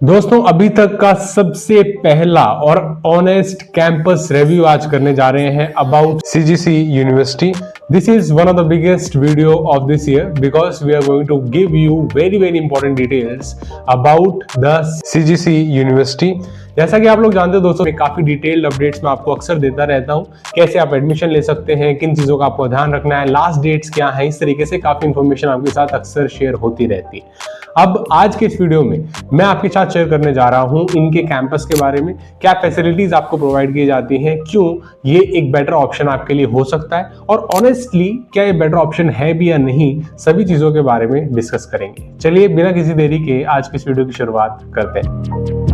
दोस्तों अभी तक का सबसे पहला और ऑनेस्ट कैंपस रिव्यू आज करने जा रहे हैं about CGC university. This is one of the biggest video of this year because we are going to give you very important details about the CGC university. जैसा कि आप लोग जानते हो दोस्तों, मैं काफी डिटेल्ड अपडेट्स मैं आपको अक्सर देता रहता हूं. कैसे आप एडमिशन ले सकते हैं, किन चीजों का आपको ध्यान रखना है, लास्ट डेट्स क्या है, इस तरीके से काफी इंफॉर्मेशन आपके साथ अक्सर शेयर होती रहती है. अब आज के इस वीडियो में मैं आपके साथ शेयर करने जा रहा हूं इनके कैंपस के बारे में, क्या फैसिलिटीज आपको प्रोवाइड की जाती हैं, क्यों ये एक बेटर ऑप्शन आपके लिए हो सकता है, और ऑनेस्टली क्या ये बेटर ऑप्शन है भी या नहीं, सभी चीजों के बारे में डिस्कस करेंगे. चलिए बिना किसी देरी के आज की इस वीडियो की शुरुआत करते हैं.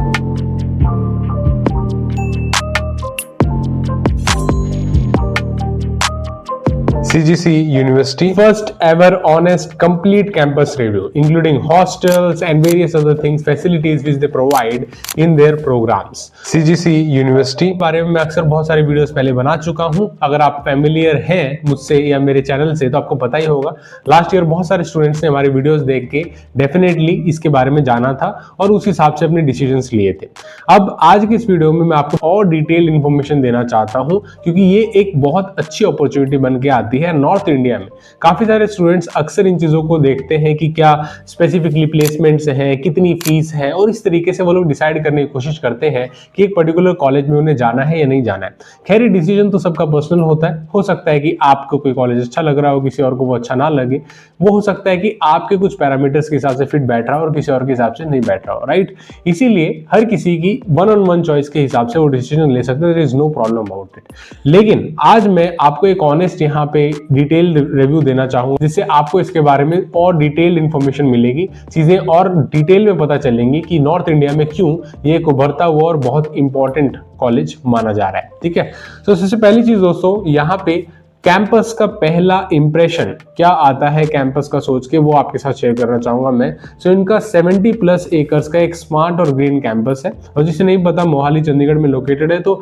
CGC University first ever honest complete campus review including hostels and various other things facilities which they provide in their programs. CGC University बारे में मैं अक्सर बहुत सारे वीडियोस पहले बना चुका हूं. अगर आप फैमिलियर हैं मुझसे या मेरे चैनल से तो आपको पता ही होगा. लास्ट ईयर बहुत सारे स्टूडेंट्स ने हमारे वीडियोस देख के डेफिनेटली इसके बारे में जाना था और उस हिसाब से अपने डिसीजंस लिए थे. अब आज की इस वीडियो में मैं आपको और डिटेल इंफॉर्मेशन देना चाहता हूं क्योंकि ये एक बहुत अच्छी अपॉर्चुनिटी बन के आती है नॉर्थ इंडिया में. काफी सारे स्टूडेंट्स अक्सर इन चीजों को देखते हैं कि क्या स्पेसिफिकली प्लेसमेंट्स हैं, कितनी फीस है, और इस तरीके से वो लोग डिसाइड करने की कोशिश करते हैं कि एक पर्टिकुलर कॉलेज में उन्हें जाना है या नहीं जाना है. खैर ये डिसीजन तो सबका पर्सनल होता है. हो सकता है कि आपको कोई कॉलेज अच्छा लग रहा हो, किसी और को वो अच्छा ना लगे. वो हो सकता है कि आपके कुछ पैरामीटर्स के हिसाब से फिट बैठ रहा हो और किसी और के हिसाब से नहीं बैठ रहा हो, राइट. इसीलिए हर किसी की वन ऑन वन चॉइस के हिसाब से वो डिसीजन ले सकते हैं. There is no problem about it. लेकिन आज मैं आपको एक ऑनेस्ट यहाँ पे डिटेल्ड रिव्यू देना चाहूंगा जिससे आपको इसके बारे में और डिटेल्ड इंफॉर्मेशन मिलेगी, चीजें और डिटेल में पता चलेंगी कि नॉर्थ इंडिया में क्यों ये एक उभरता हुआ और बहुत इंपॉर्टेंट कॉलेज माना जा रहा है. ठीक है, तो सबसे पहली चीज दोस्तों, यहाँ पे कैंपस का पहला इंप्रेशन क्या आता है कैंपस का सोच के, वो आपके साथ शेयर करना चाहूंगा मैं. सो इनका 70+ एकर्स का एक स्मार्ट और ग्रीन कैंपस है, और जिसे नहीं पता मोहाली चंडीगढ़ में लोकेटेड है. तो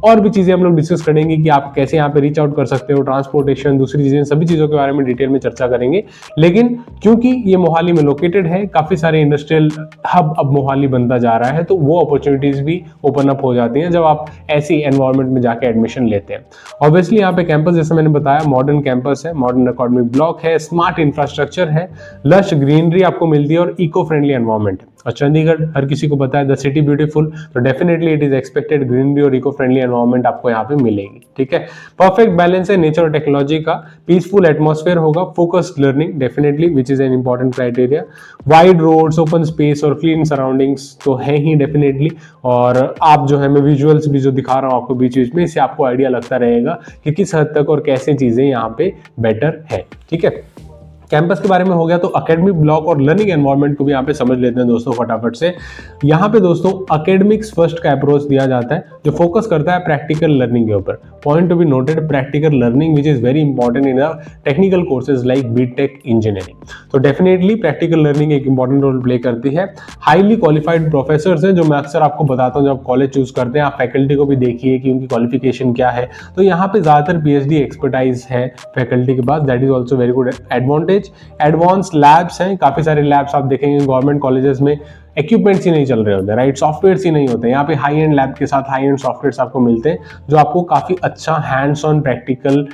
और भी चीजें हम लोग डिस्कस करेंगे कि आप कैसे यहाँ पे रीच आउट कर सकते हो, ट्रांसपोर्टेशन, दूसरी चीजें, सभी चीजों के बारे में डिटेल में चर्चा करेंगे. लेकिन क्योंकि ये मोहाली में लोकेटेड है, काफी सारे इंडस्ट्रियल हब अब मोहाली बनता जा रहा है, तो वो अपॉर्चुनिटीज भी ओपन अप हो जाती हैं जब आप ऐसी एनवायरमेंट में जाके एडमिशन लेते हैं. ऑब्वियसली यहाँ पे कैंपस जैसे मैंने बताया मॉडर्न कैंपस है, मॉडर्न एकेडमिक ब्लॉक है, स्मार्ट इंफ्रास्ट्रक्चर है, लश ग्रीनरी आपको मिलती है और इको फ्रेंडली एनवायरनमेंट है. और चंडीगढ़ हर किसी को पता है द सिटी ब्यूटीफुल, तो definitely it is expected greenery और इको फ्रेंडली एनवायरनमेंट आपको यहाँ पे मिलेगी. ठीक है, परफेक्ट बैलेंस है नेचर और टेक्नोलॉजी का, पीसफुल एटमॉस्फेयर होगा, focused learning definitely which is an important criteria, wide roads, open space और क्लीन सराउंडिंग्स तो है ही डेफिनेटली. और आप जो है मैं विजुअल्स भी जो दिखा रहा हूँ आपको बीच बीच में, इससे आपको आइडिया लगता रहेगा कि किस हद तक और कैसे चीजें यहाँ पे बेटर है. ठीक है, कैंपस के बारे में हो गया. तो एकेडमिक ब्लॉक और लर्निंग एनवायरनमेंट को भी यहाँ पे समझ लेते हैं दोस्तों फटाफट से. यहाँ पे दोस्तों एकेडमिक्स फर्स्ट का अप्रोच दिया जाता है जो फोकस करता है प्रैक्टिकल लर्निंग के ऊपर. Point to be noted, practical learning which is very important in technical courses like BTech engineering. तो डेफिनेटली प्रैक्टिकल लर्निंग एक इंपॉर्टेंट रोल प्ले करती है. हाईली क्वालिफाइड प्रोफेसर्स हैं जो मैं अक्सर आपको बताता हूँ जब कॉलेज चूज करते हैं. आप फैकल्टी को भी देखिए कि उनकी क्वालिफिकेशन क्या है. तो यहाँ पे ज्यादातर PhD एक्सपर्टाइज है फैकल्टी के पास, that is also very good advantage. Advance labs हैं, काफी सारे लैब्स आप देखेंगे गवर्नमेंट कॉलेजेस में इक्विपमेंट्स ही नहीं चल रहे होते, राइट, सॉफ्टवेयर्स ही नहीं होते. यहाँ पे हाई एंड लैब के साथ हाई एंड सॉफ्टवेयर्स आपको मिलते हैं जो आपको काफी अच्छा हैंड्स ऑन प्रैक्टिकल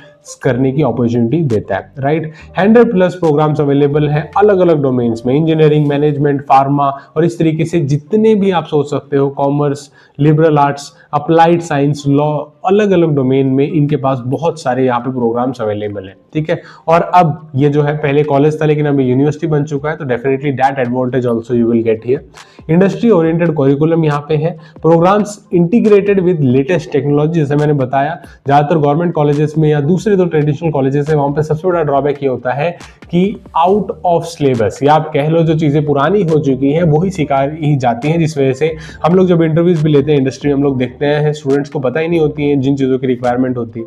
करने की अपॉर्चुनिटी देता है, राइट. 100+ प्रोग्राम्स अवेलेबल हैं अलग अलग डोमेन्स में, इंजीनियरिंग, मैनेजमेंट, फार्मा और इस तरीके से जितने भी आप सोच सकते हो, commerce, liberal arts, applied science, law, अलग अलग डोमेन में इनके पास बहुत सारे यहाँ पे प्रोग्राम्स अवेलेबल हैं. ठीक है, और अब ये जो है पहले कॉलेज था लेकिन अभी यूनिवर्सिटी बन चुका है, तो definitely that advantage also you will get here. Industry oriented curriculum यहाँ पे है, programmes integrated with latest technology. जैसे मैंने बताया ज्यादातर गवर्नमेंट कॉलेजेस में या दूसरे जो ट्रेडिशनल कॉलेजेस है वहां पे सबसे बड़ा ड्रॉबैक ये होता है कि आउट ऑफ सिलेबस, या आप कह लो जो चीजें पुरानी हो चुकी हैं वही सिखाई जाती हैं, जिस वजह से हम लोग जब इंटरव्यूज भी लेते हैं इंडस्ट्री में हम लोग देखते हैं स्टूडेंट्स को पता ही नहीं होती है जिन चीजों की रिक्वायरमेंट होती है.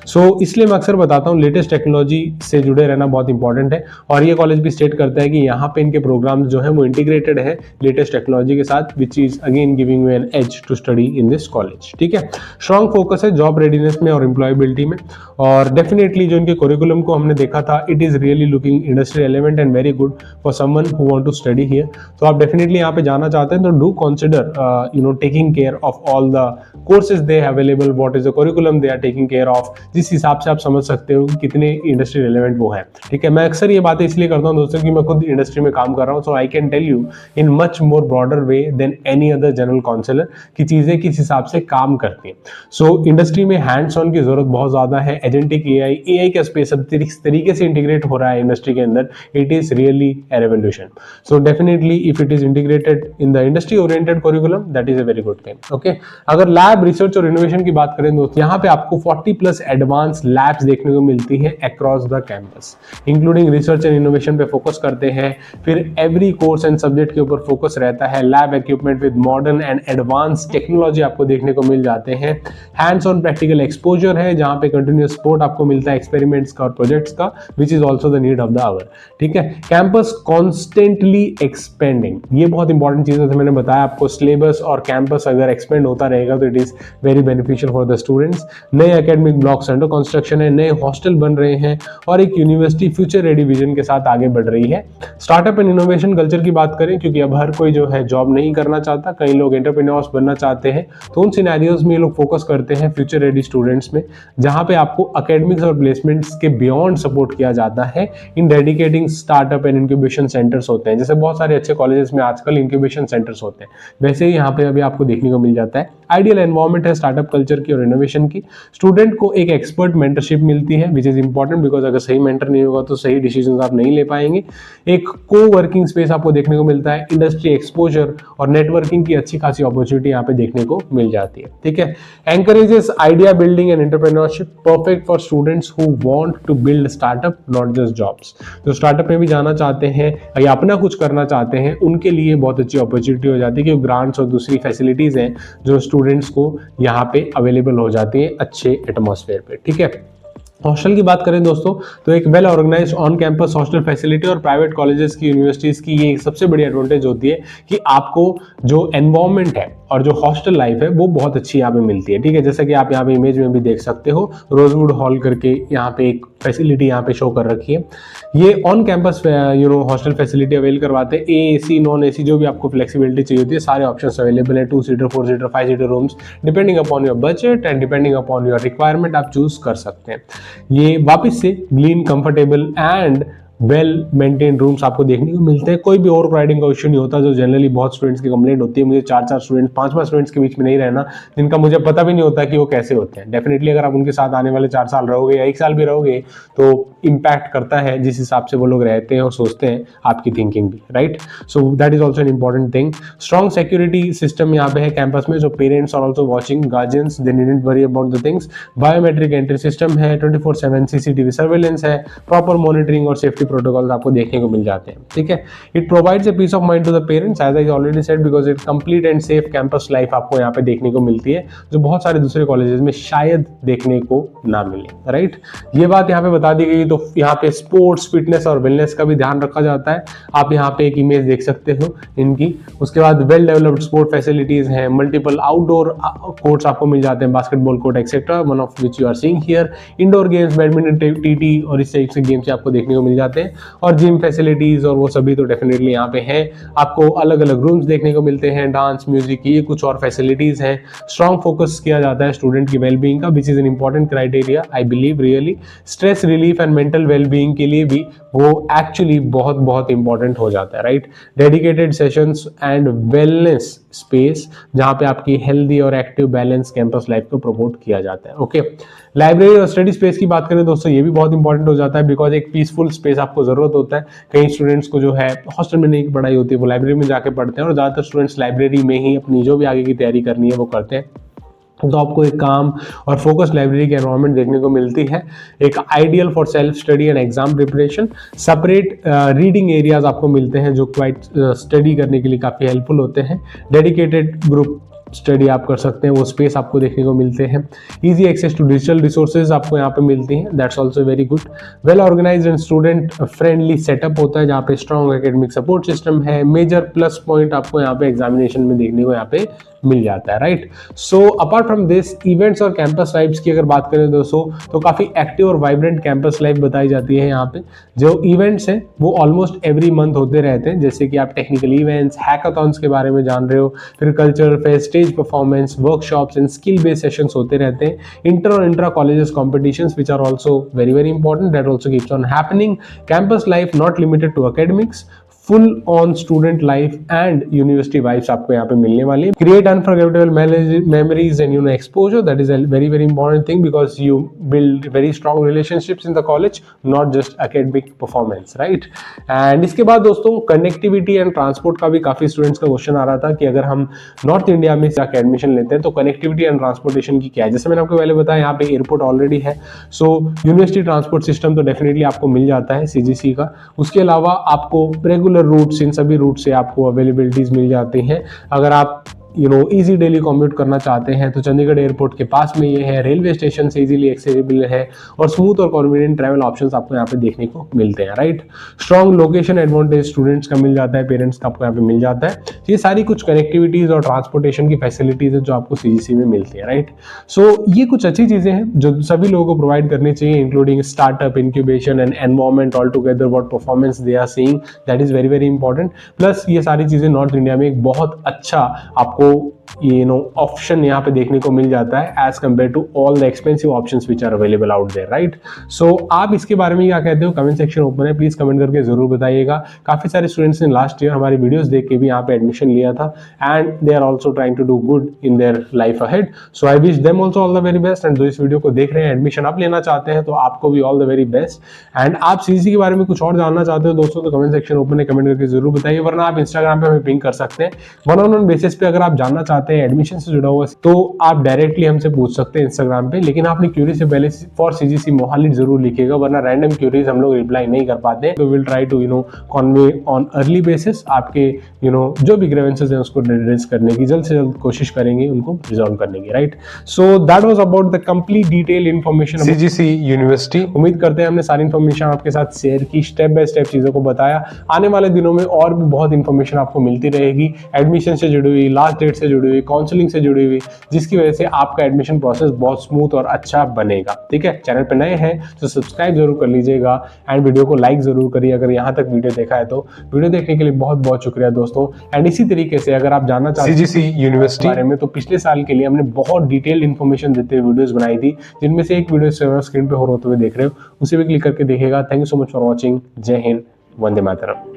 सो इसलिए मैं अक्सर बताता हूँ लेटेस्ट टेक्नोलॉजी से जुड़े रहना बहुत इंपॉर्टेंट है. और ये कॉलेज भी स्टेट करता है कि यहाँ पे इनके प्रोग्राम्स जो है वो इंटीग्रेटेड है लेटेस्ट टेक्नोलॉजी के साथ, which is again giving you an edge to study in this college. ठीक है, स्ट्रॉन्ग फोकस है जॉब रेडीनेस में और एम्प्लॉयबिलिटी में, और डेफिनेटली जो इनके करिकुलम को हमने देखा था, it is really looking industry element and very good for someone who want to study here. तो आप डेफिनेटली यहाँ पे जाना चाहते हैं तो do consider taking care of all the courses they available, what is the curriculum they are taking care of, जिस हिसाब से आप समझ सकते हो कि कितने इंडस्ट्री रिलेवेंट वो है। ठीक है, मैं अक्सर ये बातें इसलिए करता हूँ दोस्तों कि मैं खुद इंडस्ट्री में काम कर रहा हूँ, so I can tell you in much more broader way than any other general counsellor कि चीजें किस हिसाब से काम करती हैं। सो इंडस्ट्री में हैंड्स ऑन की जरूरत बहुत ज्यादा है। एजेंटिक एआई का स्पेस अब इस तरीके से इंटीग्रेट हो रहा है इंडस्ट्री के अंदर, it is really a revolution. So definitely if it is integrated in the industry oriented curriculum, that is a very good thing. Okay, अगर लैब रिसर्च और इनोवेशन की बात करें दोस्तों, यहाँ पे आपको 40+ एडवांस लैब्स देखने को मिलती है across the campus, including research and innovation पे फोकस करते हैं। फिर एवरी कोर्स एंड सब्जेक्ट के ऊपर फोकस रहता है। Lab equipment with modern and advance technology आपको देखने को मिल जाते हैं। हैंड्स ऑन प्रैक्टिकल एक्सपोजर है, जहां पे कंटिन्यूअस सपोर्ट आपको मिलता है एक्सपेरिमेंट्स का और प्रोजेक्ट्स का, which is also the need of the hour. ठीक है, कैंपस कॉन्स्टेंटली एक्सपेंडिंग, ये बहुत इंपॉर्टेंट चीज है। मैंने बताया आपको, सिलेबस और कैंपस अगर एक्सपेंड होता रहेगा तो it is very beneficial for the students. नए एकेडमिक ब्लॉक्स अंडर कंस्ट्रक्शन है, नए हॉस्टल बन रहे हैं, और एक यूनिवर्सिटी फ्यूचर रेडी विजन के साथ आगे बढ़ रही है। स्टार्टअप एंड इनोवेशन कल्चर की बात करें, क्योंकि अब हर कोई जो है जॉब नहीं करना चाहता, कई लोग एंटरप्रेन्योर्स बनना चाहते हैं, तो उन सिनेरियोज में ये लोग फोकस करते हैं फ्यूचर रेडी स्टूडेंट्स में, जहां पे आपको एकेडमिक्स और प्लेसमेंट्स के बियॉन्ड सपोर्ट किया जाता है in dedicating startup and incubation centres होते हैं। जैसे बहुत सारे अच्छे कॉलेजेस में आजकल इंक्यूबेशन सेंटर्स होते हैं, वैसे ही यहाँ पे अभी आपको देखने को मिल जाता है। आइडियल एनवायरनमेंट है स्टार्टअप कल्चर की और इनोवेशन की। स्टूडेंट को एक एक्सपर्ट मेंटरशिप मिलती है, विच इज इंपॉर्टेंट, बिकॉज अगर सही मेंटर नहीं होगा तो सही डिसीजन आप नहीं ले पाएंगे। एक को वर्किंग स्पेस आपको देखने को मिलता है, इंडस्ट्री एक्सपोजर और नेटवर्किंग की अच्छी खासी अपॉर्चुनिटी यहाँ पे देखने को मिल जाती है। ठीक है, encourages idea building and entrepreneurship, perfect for students who want to build startup, not just jobs. जो स्टार्टअप में भी जाना चाहते हैं या अपना कुछ करना चाहते हैं, उनके लिए बहुत अच्छी अपॉर्चुनिटी हो जाती है, क्योंकि ग्रांट्स और दूसरी फैसिलिटीज हैं जो स्टूडेंट्स को यहाँ पे अवेलेबल हो जाती है अच्छे एटमॉस्फेयर पे। ठीक है, हॉस्टल की बात करें दोस्तों, तो एक well organised on campus hostel facility और प्राइवेट कॉलेजेस की, यूनिवर्सिटीज की ये सबसे बड़ी एडवांटेज होती है कि आपको जो एनवायरनमेंट है और जो हॉस्टल लाइफ है वो बहुत अच्छी यहाँ पे मिलती है। ठीक है, जैसा कि आप यहाँ पे इमेज में भी देख सकते हो, रोजवुड हॉल करके यहाँ पे एक फैसिलिटी यहाँ पे शो कर रखी है। ये on campus hostel facility avail करवाते हैं। AC नॉन AC जो भी आपको फ्लेक्सिबिलिटी चाहिए होती है, सारे ऑप्शंस अवेलेबल है। 2 seater 4 seater 5 seater rooms, depending upon your budget and depending upon your requirement आप चूज कर सकते हैं। ये वापस से clean, comfortable and well maintain rooms आपको देखने को मिलते हैं। कोई भी ओवर क्राउडिंग का इश्यू नहीं होता, जो जनरली बहुत स्टूडेंट्स की कंप्लेंट होती है, मुझे 4-4 स्टूडेंट्स 5-5 स्टूडेंट्स के बीच में नहीं रहना, जिनका मुझे पता भी नहीं होता कि वो कैसे होते हैं। डेफिनेटली अगर आप उनके साथ आने वाले 4 साल रहोगे या 1 साल भी रहोगे तो इम्पैक्ट करता है जिस हिसाब से वो लोग रहते हैं और सोचते हैं, आपकी थिंकिंग भी, right. So that is also an important thing. Strong security system यहाँ पे है कैंपस में, जो parents are also watching, guardians they needn't worry about the things. Biometric entry system है, 24/7 CCTV सर्वेलेंस है, प्रॉपर मॉनिटरिंग और safety protocols आपको देखने को मिल जाते हैं। ठीक है, it provides a peace of mind to the parents, as I already said, because it complete and safe campus life आपको यहाँ पे देखने को मिलती है, जो बहुत सारे दूसरे कॉलेजेस में शायद देखने को ना मिले, राइट। ये बात यहाँ पे बता दी गई। तो यहाँ पे स्पोर्ट्स, फिटनेस और वेलनेस का भी ध्यान रखा जाता है। आप यहाँ पे एक इमेज देख सकते हो इनकी। उसके बाद वेल डेवलप्ड स्पोर्ट फैसिलिटीज हैं, मल्टीपल आउटडोर कोर्ट्स आपको मिल जाते हैं, basketball court etcetera, one of which you are seeing here. Indoor games, badminton, TT और इस टाइप से गेम्स आपको देखने को मिल जाते हैं, और जिम फैसिलिटीज और वो सभी तो डेफिनेटली यहाँ पे है। आपको अलग अलग रूम्स देखने को मिलते हैं, डांस, म्यूजिक, ये कुछ और फैसिलिटीज हैं। स्ट्रॉन्ग फोकस किया जाता है स्टूडेंट की वेलबींग का, which is an important criteria I believe really. Stress relief and mental wellbeing के लिए भी वो एक्चुअली बहुत बहुत इंपॉर्टेंट हो जाता है, right. Dedicated sessions and wellness space, जहाँ पे आपकी हेल्दी और एक्टिव बैलेंस कैंपस लाइफ को प्रमोट किया जाता है। ओके, लाइब्रेरी और स्टडी स्पेस की बात करें दोस्तों, ये भी बहुत इंपॉर्टेंट हो जाता है, बिकॉज एक पीसफुल स्पेस आपको जरूरत होता है। कई स्टूडेंट्स को जो है हॉस्टल में नहीं पढ़ाई होती है, वो लाइब्रेरी में जाके पढ़ते हैं, और ज़्यादातर स्टूडेंट्स लाइब्रेरी में ही अपनी जो भी आगे की तैयारी करनी है वो करते हैं। तो आपको एक काम और फोकस लाइब्रेरी की एनवायरनमेंट देखने को मिलती है। एक ideal for self study and exam preparation. Separate reading areas आपको मिलते हैं, जो क्वाइट स्टडी करने के लिए काफ़ी हेल्पफुल होते हैं। डेडिकेटेड ग्रुप स्टडी आप कर सकते हैं, वो स्पेस आपको देखने को मिलते हैं। Easy access to digital resources आपको यहाँ पे मिलती हैं, that's also very good. Well organize and student friendly setup होता है जहाँ पे स्ट्रॉन्ग एकेडमिक सपोर्ट सिस्टम है। मेजर प्लस पॉइंट आपको यहाँ पे एग्जामिनेशन में देखने को यहाँ पे मिल जाता है, right. So apart from this, events और कैंपस लाइफ्स की अगर बात करें दोस्तों, तो काफी एक्टिव और वाइब्रेंट कैंपस लाइफ बताई जाती है यहाँ पे। जो इवेंट्स हैं वो ऑलमोस्ट एवरी मंथ होते रहते हैं, जैसे कि आप टेक्निकल इवेंट्स, हैकाथॉन्स के बारे में जान रहे हो, फिर cultural fest, stage performance, workshops and skill based sessions होते रहते हैं। इंटर और intra colleges competitions which are also very very important, that also keeps on happening. Campus life not limited to academics, full on student life and university vibes आपको यहाँ पे मिलने वाली है। Create unforgettable memories and exposure, that is a very very important thing because you build very strong relationships in the college, not just academic performance, right. And इसके बाद दोस्तों connectivity and transport का भी काफी स्टूडेंट्स का question आ रहा था कि अगर हम नॉर्थ इंडिया में जाकर एडमिशन लेते हैं तो कनेक्टिविटी एंड ट्रांसपोर्टेशन की क्या है। जैसे मैंने आपको पहले बताया, यहाँ पे एयरपोर्ट ऑलरेडी है, सो यूनिवर्सिटी ट्रांसपोर्ट सिस्टम तो डेफिनेटली आपको मिल जाता है सीजीसी का। उसके अलावा आपको रेगुलर रूट्स, इन सभी रूट से आपको अवेलेबिलिटीज मिल जाती हैं। अगर आप इजी डेली कम्यूट करना चाहते हैं तो चंडीगढ़ एयरपोर्ट के पास में ये है, रेलवे स्टेशन से इजीली एक्सेसिबल है और स्मूथ और कन्वीनियंट ट्रैवल ऑप्शंस आपको यहाँ पे देखने को मिलते हैं, right. Strong location advantage students का मिल जाता है, पेरेंट्स का आपको यहाँ पे मिल जाता है। ये सारी कुछ कनेक्टिविटीज और ट्रांसपोर्टेशन की फैसिलिटीज है जो आपको सीजीसी में मिलती है, राइट। सो ये कुछ अच्छी चीजें हैं जो सभी लोगों को प्रोवाइड करनी चाहिए, including startup, incubation and environment all together, what performance they are seeing, that is very very important. Plus ये सारी चीजें नॉर्थ इंडिया में एक बहुत अच्छा आपको ऑप्शन यहाँ पे देखने को मिल जाता है as compare to all the expensive options which are available out there, right. So आप इसके बारे में क्या कहते हो, कमेंट सेक्शन ओपन है, प्लीज कमेंट करके जरूर बताइएगा। काफी सारे स्टूडेंट्स ने लास्ट ईयर हमारी वीडियोस देख के भी यहाँ पे एडमिशन लिया था and they are also trying to do good in their life ahead. So I wish them also all the very best. And जो इस वीडियो को देख रहे हैं, एडमिशन आप लेना चाहते हैं तो आपको भी all the very best. And आप सीजीसी के बारे में कुछ और जानना चाहते हो दोस्तों तो कमेंट सेक्शन ओपन है, कमेंट करके जरूर बताइए, वरना आप इंस्टाग्राम पे हमें पिंग कर सकते हैं। वन ऑन वन बेसिस पे अगर आप जानना चाहते हैं एडमिशन से जुड़ा हुआ तो आप डायरेक्टली हमसे पूछ सकते हैं इंस्टाग्राम पे, लेकिन आपने क्यूरी से पहले फॉर सीजीसी मोहाली जरूर लिखिएगा, वरना रैंडम क्यूरीज हम लोग रिप्लाई नहीं कर पाते। तो will try to convey on early basis आपके जो भी ग्रीवेंसेस हैं उसको एड्रेस करने की जल्द से जल्द कोशिश करेंगे, उनको रिजॉल्व करने की, right. So that was about the complete detail information CGC university. उम्मीद करते हैं हमने सारी इन्फॉर्मेशन आपके साथ शेयर की, स्टेप बाय स्टेप चीजों को बताया। आने वाले दिनों में और भी बहुत इन्फॉर्मेशन आपको मिलती रहेगी, एडमिशन से जुड़ी हुई, लास्ट डेट से जुड़ी हुई, काउंसलिंग से जुड़ी हुई, जिसकी वजह से आपका एडमिशन प्रोसेस बहुत स्मूथ और अच्छा बनेगा, ठीक है। चैनल पे नए हैं तो सब्सक्राइब जरूर कर लीजिएगा एंड वीडियो को लाइक जरूर करिए अगर यहाँ तक वीडियो देखा है तो। वीडियो देखने के लिए बहुत बहुत शुक्रिया दोस्तों। एंड इसी तरीके से अगर आप जानना चाहते हैं सीजीसी यूनिवर्सिटी बारे में तो पिछले साल के लिए हमने बहुत डिटेल्ड इन्फॉर्मेशन देते हुए वीडियोस बनाई थी, जिनमें से एक वीडियो स्क्रीन पे होते हुए देख रहे हो, उसे भी क्लिक करके देखिएगा। Thank you so much for watching. जय हिंद, वंदे मातरम।